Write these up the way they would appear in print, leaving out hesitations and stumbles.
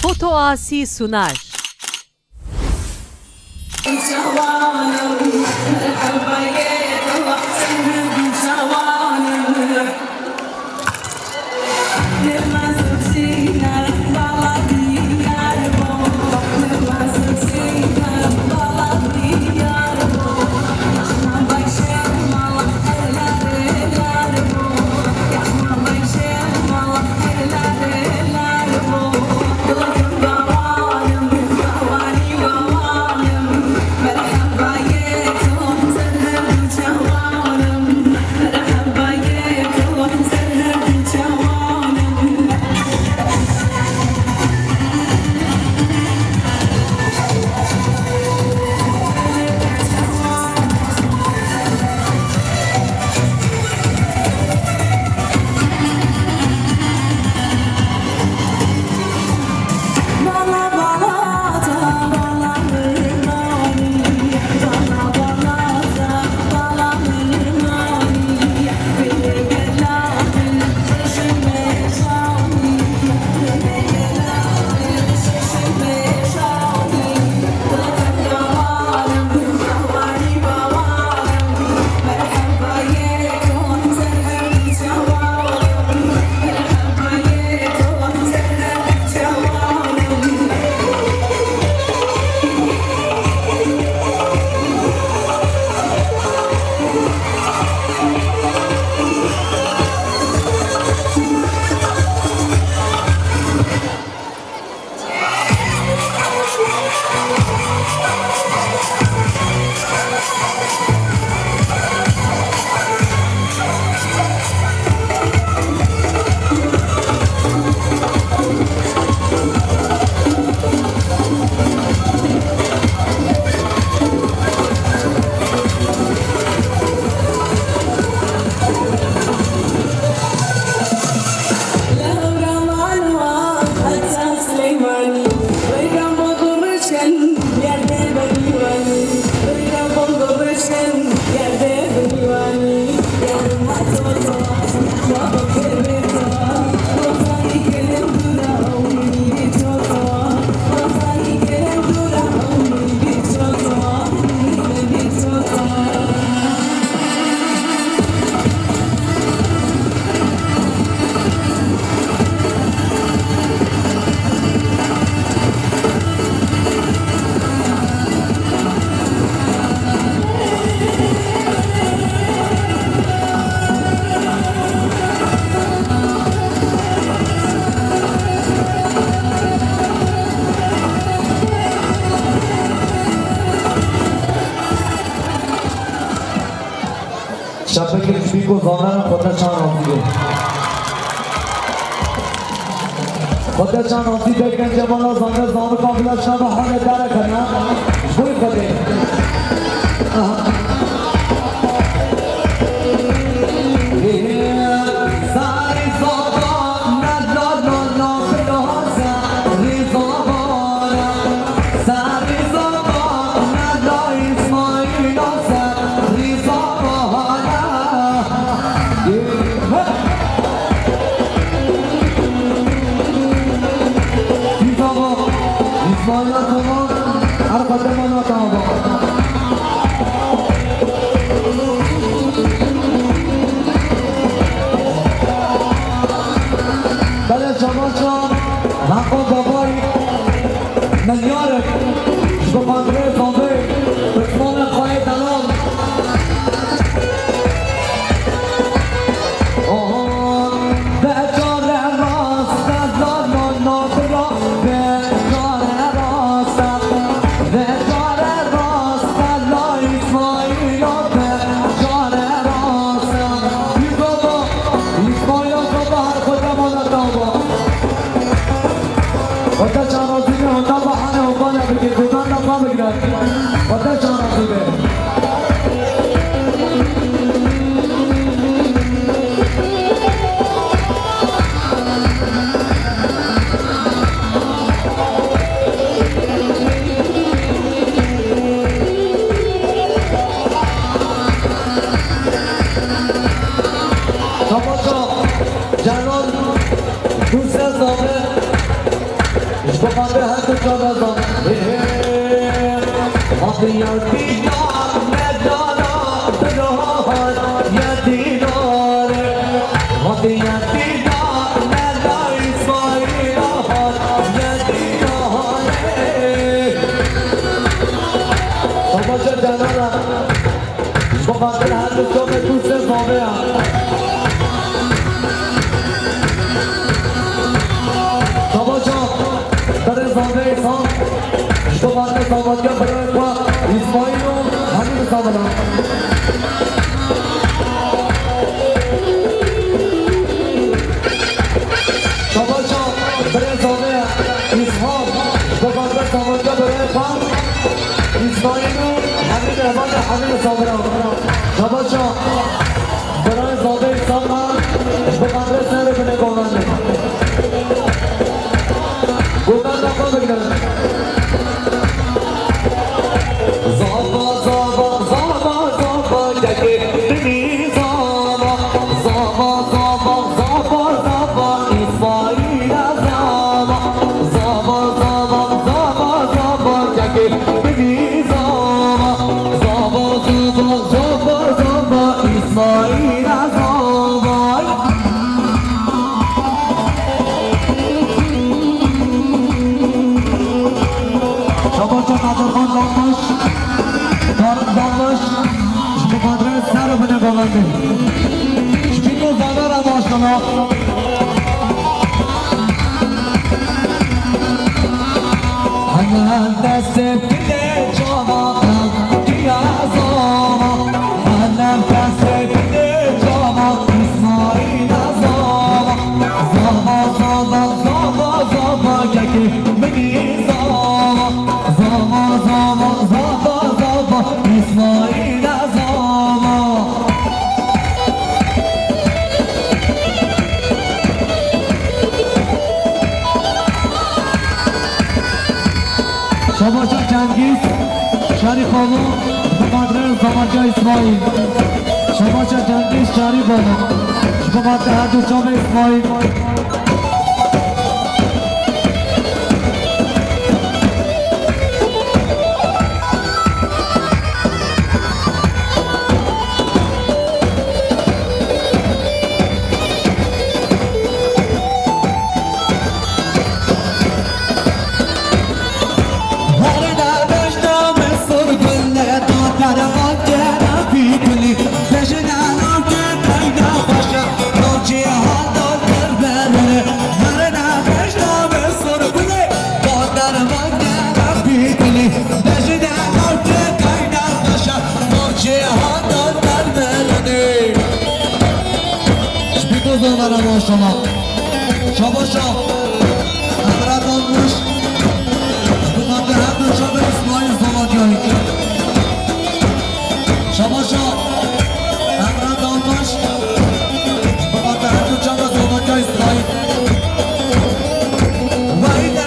Foto Asi sunar. شبکه بیگو زانه خودت چند آمدیده خودت چند آمدیده گنج بالا زانه زانه کاملا شب حال داره کنه بوی خده مليارك شباب اندري صامبي بسمونا خواهي دلال بأجار راس دلال ناطرة بأجار راس بأجار راس دلال إسماعيل بأجار راس يبابا إسماعيل بابا هر خدمانا دابا وده شانازی به هنده بحانه اوبانه بگیر دوزن نفا بگیرد وده شانازی به جنان دوست زامه بخاطر هست جانزان مافیا دیدار ندارم دلار یه دیدار مافیا دیدار ندار اسماعیل یه دیداره بابا چه جانانم بخاطر هست جان دوست زامه هم بابا جان در زامه ایسان بخاطر زامانگه برای با اسماعیل و همین زامنم بابا جان برای زامه اسحاق بخاطر زامانگه برای با اسماعیل و همین احمد همین زامنم بابا جان برای زامه ایسان من بخاطر سر بینه گوانده گوانده نکن بگیرم زابا زابا زابا زابا یکی بگی زابا زابا زابا زابا زابا اسماعیل زابا زابا زابا زابا زابا یکی بگی زابا زابا زابا زابا زابا اسماعیل زابا شما چون نظرخان دانش دارم دانش بخاطر سر رو بنه گوانده شپیکو زاده را ماشاءالله من دست بده جامم کیا زاما من دست بده جامم اسماعیل زاما زاما زاما زاما زاما یکی بگی زاما زاما زاما زاما زاما اسماعیل زاما شباشا جنگیز شریف آقا بخاطر زمانجا اسماعیل شباشا جنگیز شریف آقا بخاطر هر دو شام اسماعیل شما شباشا حضرت آنوش بخاطر هر دو شب اسماعیل زمانجایی شباشا حضرت آنوش بخاطر هر دو شب زمانجای اسماعیل وایده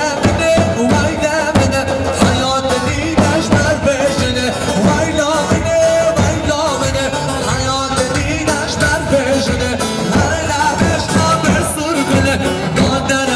منه حیات دیدش در پیشنه ویلا منه حیات دیدش در پیشنه مادر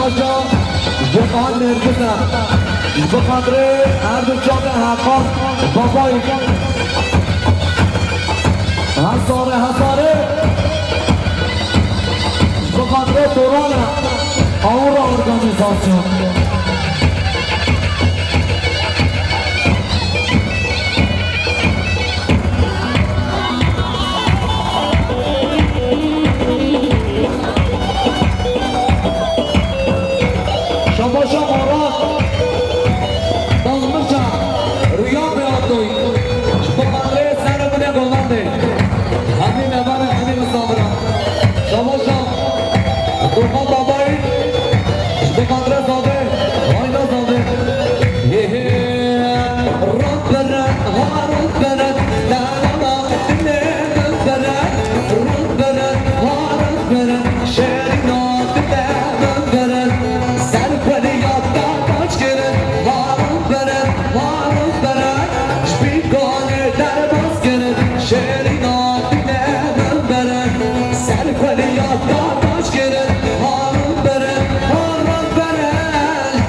شباشا جهان نرگزم بخاطر هر دو جان حقا بابایی هزاره بخاطر دوران آورا ارگانیزاسیون شباشا مراد دازمشا رویا بیادوی بخاطر سر بونه گلنده همین مبر همین مصابران شباشا دوخان بابایی بخاطر زاده آینا زاده رد برد رد برد لالما دنه برد رد برد رد برد شرینا دنه برد سر پلیات داش کرد رد برد رد برد شبیگانه در باز کرد شرینا دنه برد سر پلیات داش کرد رد برد رد برد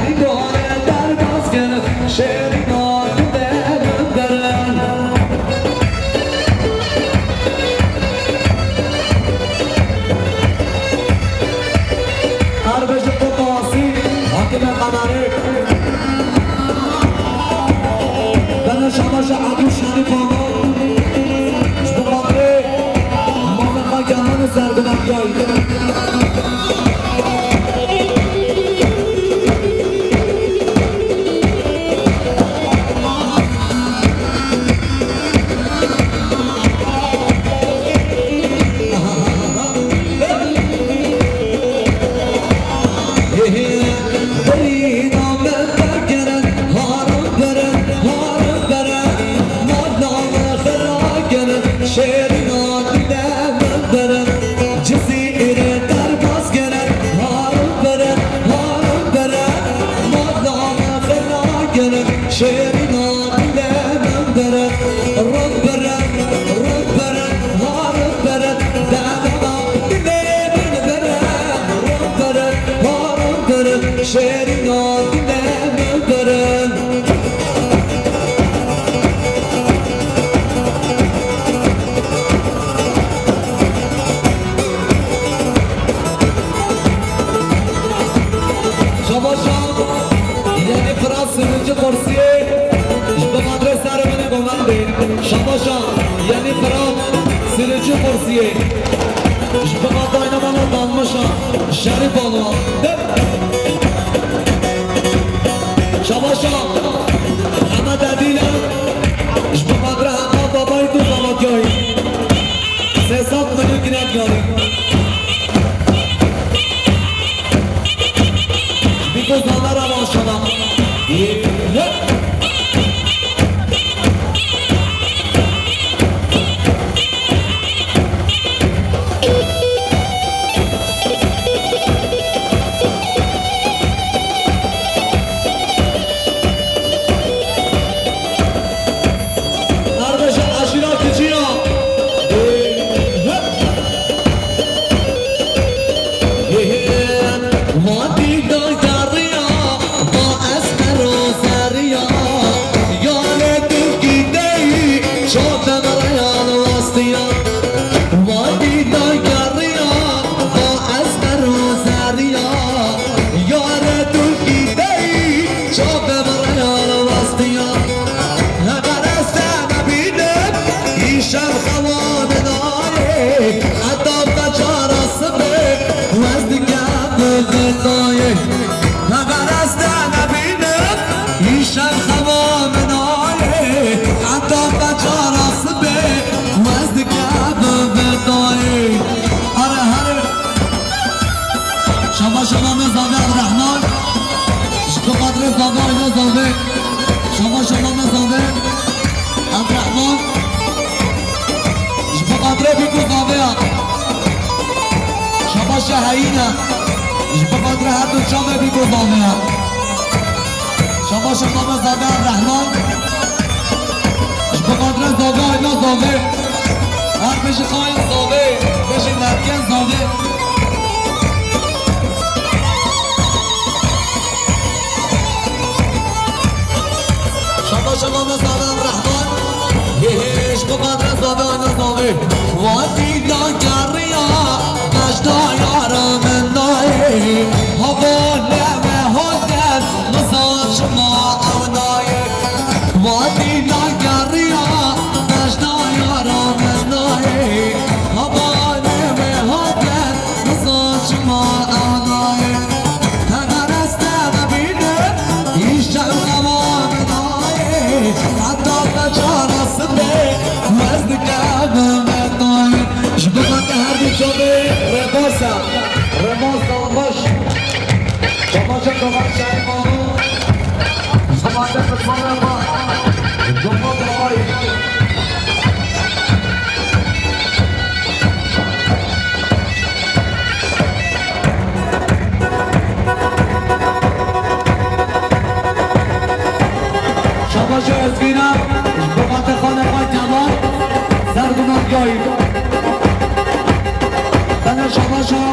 شبیگانه در باز کرد شرینا دنه برد اربش قطاسی حاکم قمره بنا شماش عدو شنی پاما بخاطر مامقا گمان زردمکیایی شباشا یعنی فرام سرچو پرسیه شبکات اینا بالا دانمشا شریف بالا شباشا همه دلیلم شبکات را همه بابای تو زمانیایی 300 میلیون گرد یاری بیکو زانه را باشدم شهینا بقدر هر دو جامعه بی گذامه شما شما زاده الرحمن بقدر زاده اینا زاده هر بشه خواهی زاده بشه نرکن زاده به نظامی وادی داگریا نجدا یارم نایی هوا نمه هدن نزاش ما اونایی وادی داگریا نجدا یارم نایی هوا نمه هدن نزاش ما اونایی تنرسته نبینه ایشتر قوام نایی حتی بجانه سنده وزن کامل نایی شبکت هر دی شده رموسا باش شباشا کمک شایی مانو زمانده بسمانه ما جمعه دوایی شباشا ازگینم شبکت خانه پای تمام زرگونم گایی بنا شباشا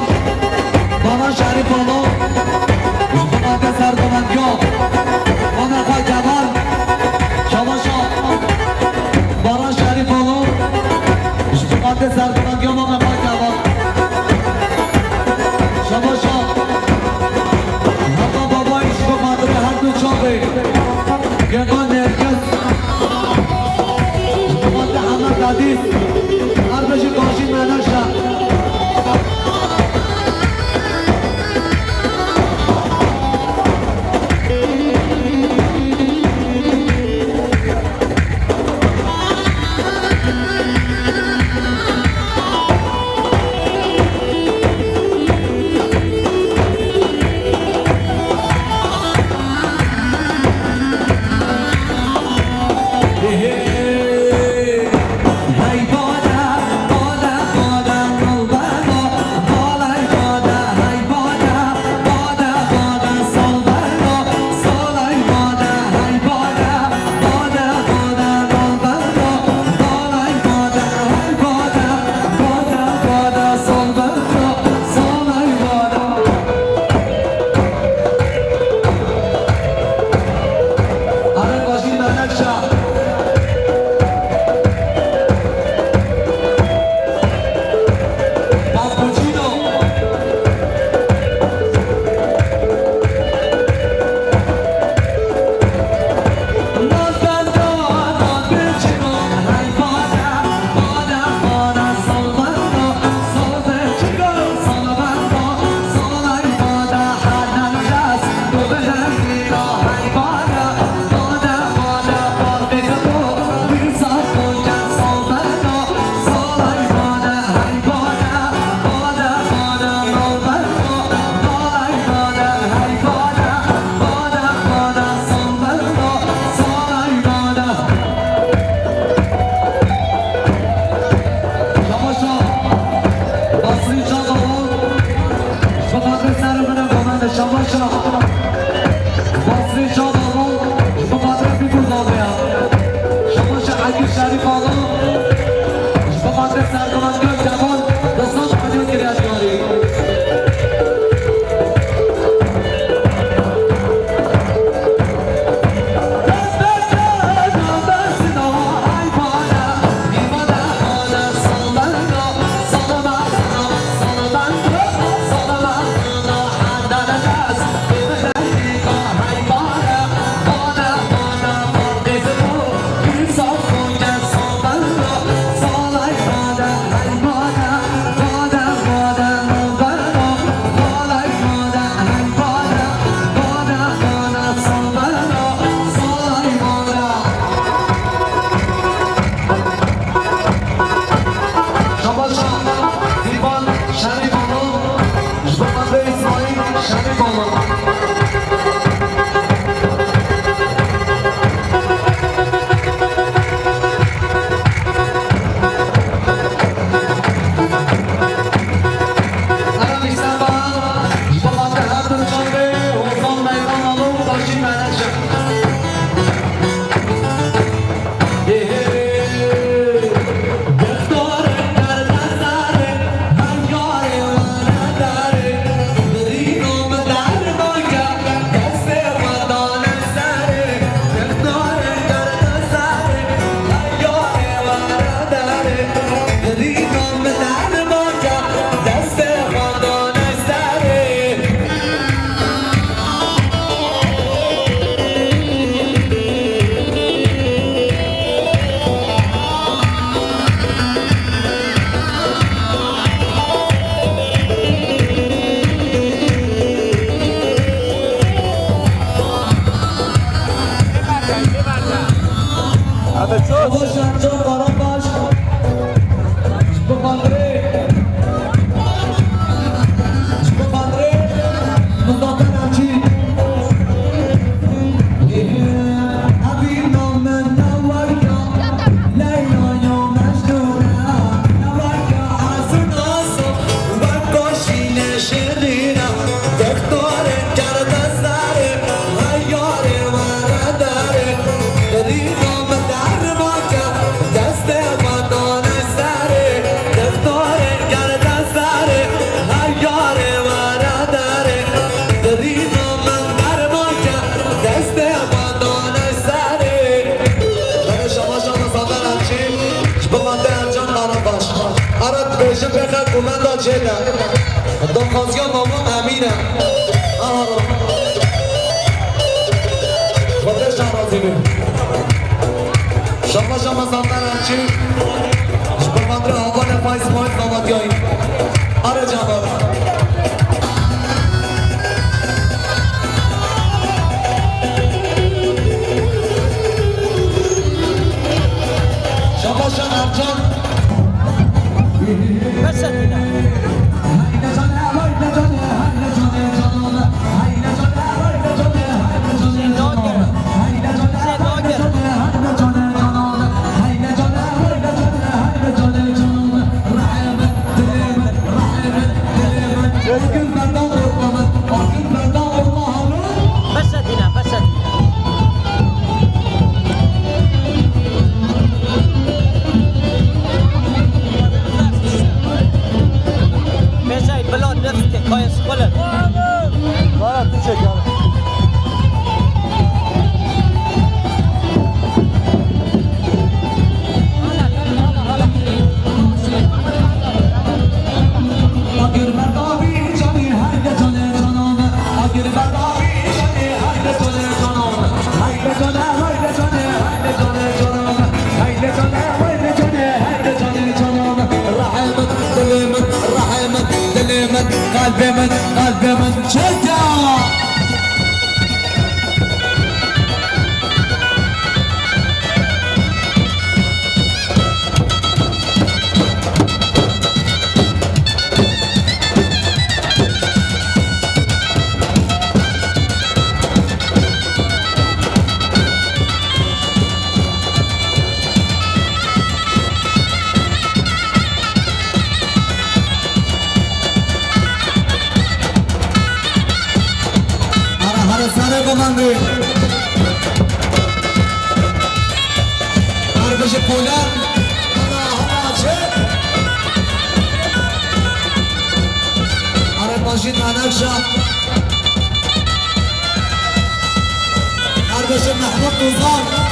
بابا شریف آلو شبکت زرگونم گیا خانه پای تمام شباشا بابا شریف آلو شبکت زرگونم گیا خانه پای تمام شباشا حقا بابای شبکت هر دو چاقی گرگان نرکز شبکت حمد عدیث هر بشی کاشی منشا چه دم خواستیا ماما امینه خودش شمازی بیم شما زندن همچی شبه آبان پایز دامادی هایی آره جمال شما ارجان بس قلب من شجع سر بمنده عربش پولر عرب باشید منکشا عربش محمود دوزان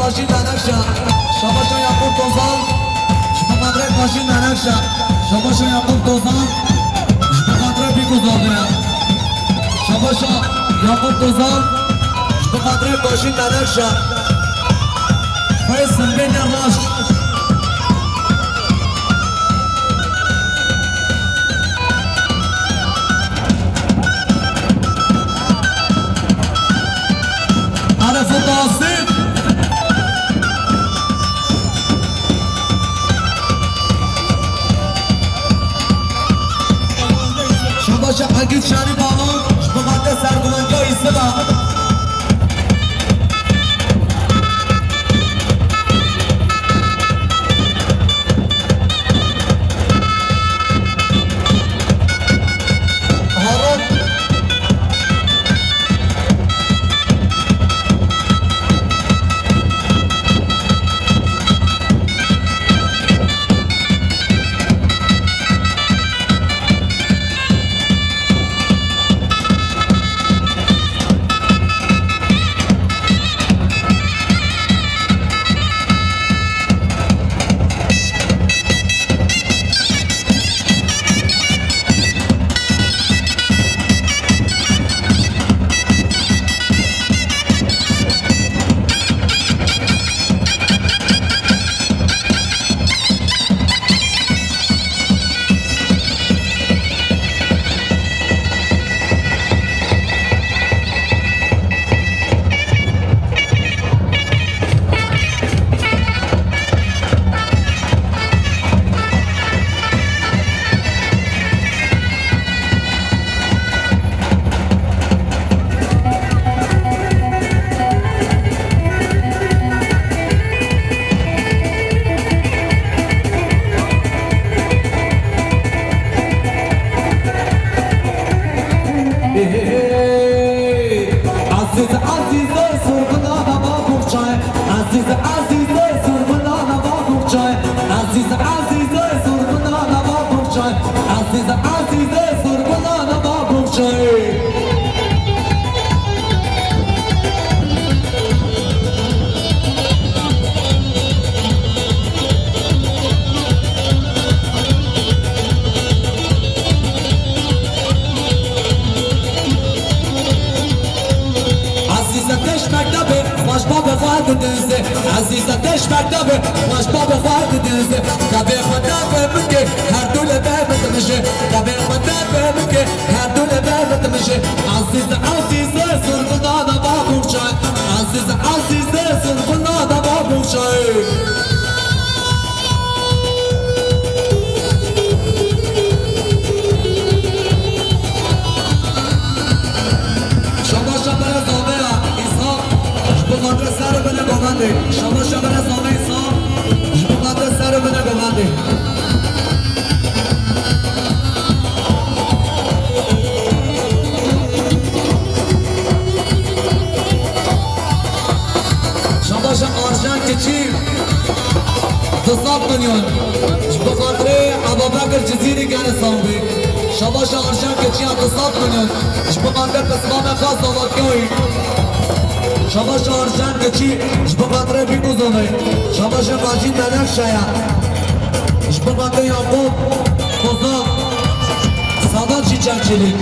ماشین ننکشا شما شو یعقوب دوزان شما مدرک ماشین ننکشا شما شو یعقوب دوزان شما مدرک بیگذارده شما شو یعقوب دوزان شما مدرک ماشین ننکشا پای سنبین راش عرف التعصيب باشه حقیقت شانی بالون بقدر سرگوانجا ایستلا عزیزم عزیزه سرگلان با بخشای باش باب خواهد دنزه عزیزم دش مکتبه باش باب خواهد دنزه دبه خدا بمکه هر دول بابت مشه دبه خدا بمکه هر دول بابت مشه عزیزم عزیزه سرگلان با بخشای عزیزم عزیزه سرگلان با بخشای سر بنا گوانده شما شما رسانه ایسان جبوغانده سر بنا گوانده شما شما آرژان که چی تصاب کنیون جبوغانده ابابکر جزیری گره سامبی شما شما آرژان که چی تصاب کنیون جبوغانده قسمام خاص آواکیوی شما شارجان که چی جبوغانده بی گذاره شما شما جین دنک شاید جبوغانده یعقوب بزرگ سادان چی چنچلی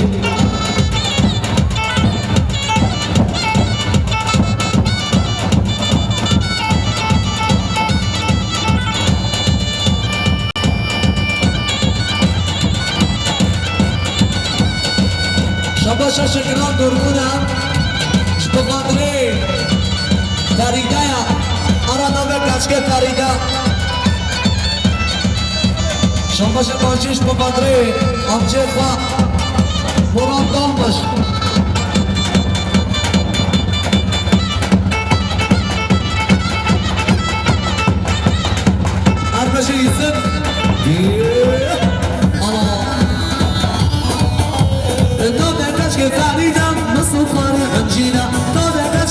شما شکران درمونم جبوغانده فریده یا آرانا به کچکه فریده شما شکاشیش بقدره آمچه خواه مرام دام باش هر بشه ایسم نام به کچکه فریده مصوف خانه همجینه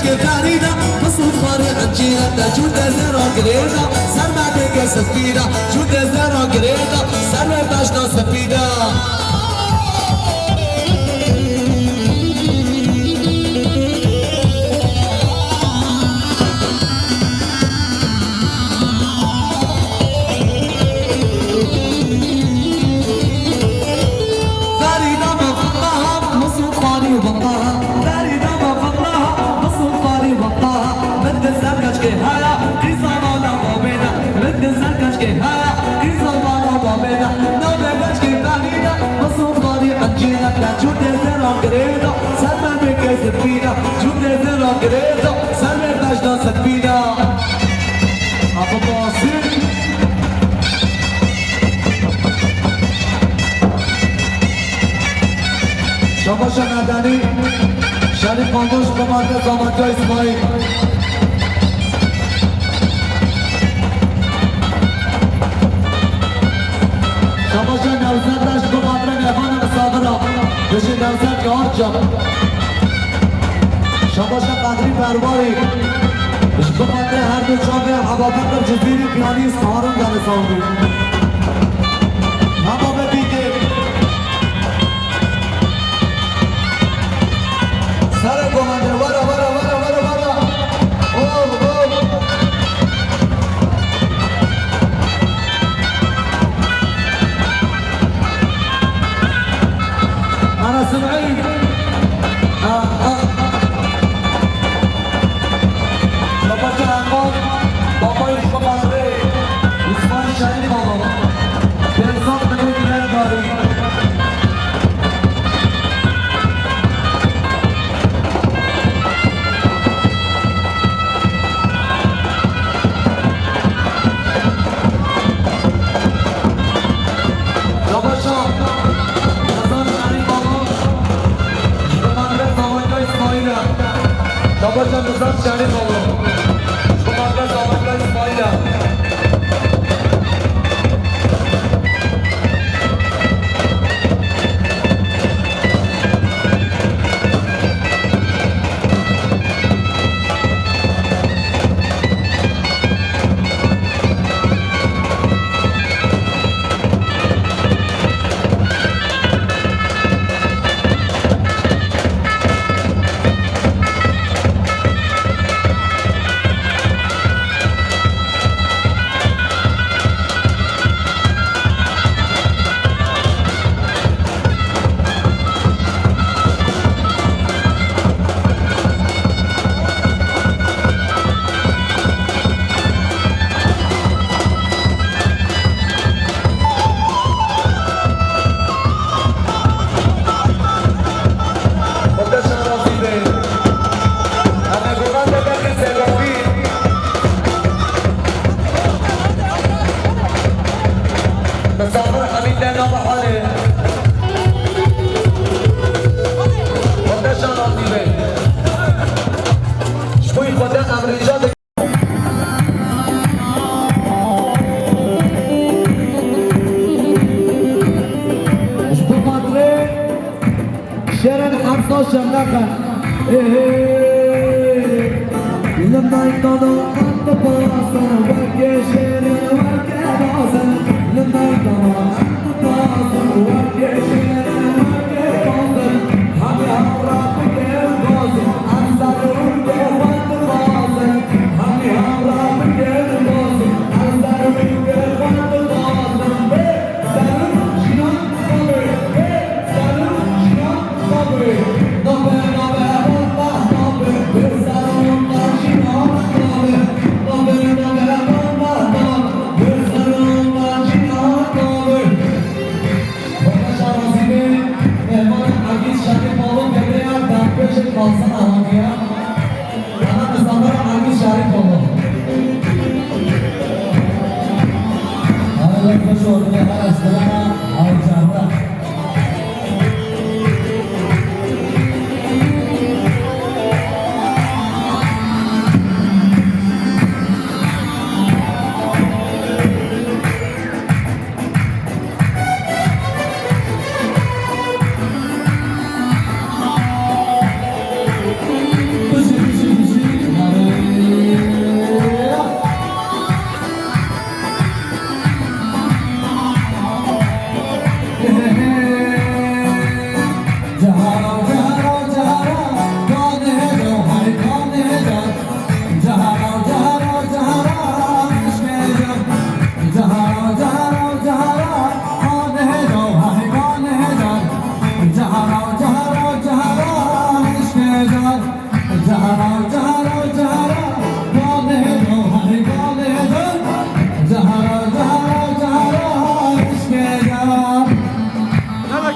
که فریدا مصروف خانه انجینا تا جود زرا گریدا سر بعد که سفیدا جود زرا گریدا سر باشنا سفیدا فریدا مفقها مصروف خانه وبقاها فریدا که هایا کیسانا بابینا مد زرکش که هایا کیسانا بابینا نوبگش که فریدا مصروف خانی انجینا تا جود زرا گریدا سر به که سفیدا جود زرا گریدا سر به باشنا سفیدا ابو باسی شما شنیدنی شریف خاموش به مرد زامنجا اسماعیل شباشا نوزد داشت با مدرن افان مسابرا بشه نوزد که آرجا شباشا قدری پرواری بشه با مدرن هر دو چاوه حبابت جزیری پیانی سهارون در ساوی همه ببیده سر گمانده ورا ورا ورا ورا ورا اوه اوه أنا سمعي بابا جانب بابا يشبه عليه عثمان شريف بابا بيرزاق منو بيان داري بين بحالي خودشان آتیبه شوی خودت امریجاد شبو مدره شرن حمسا شمنخن لما يطلع خط باصر وكي شرن وكي باصر لما يطلع خط باصر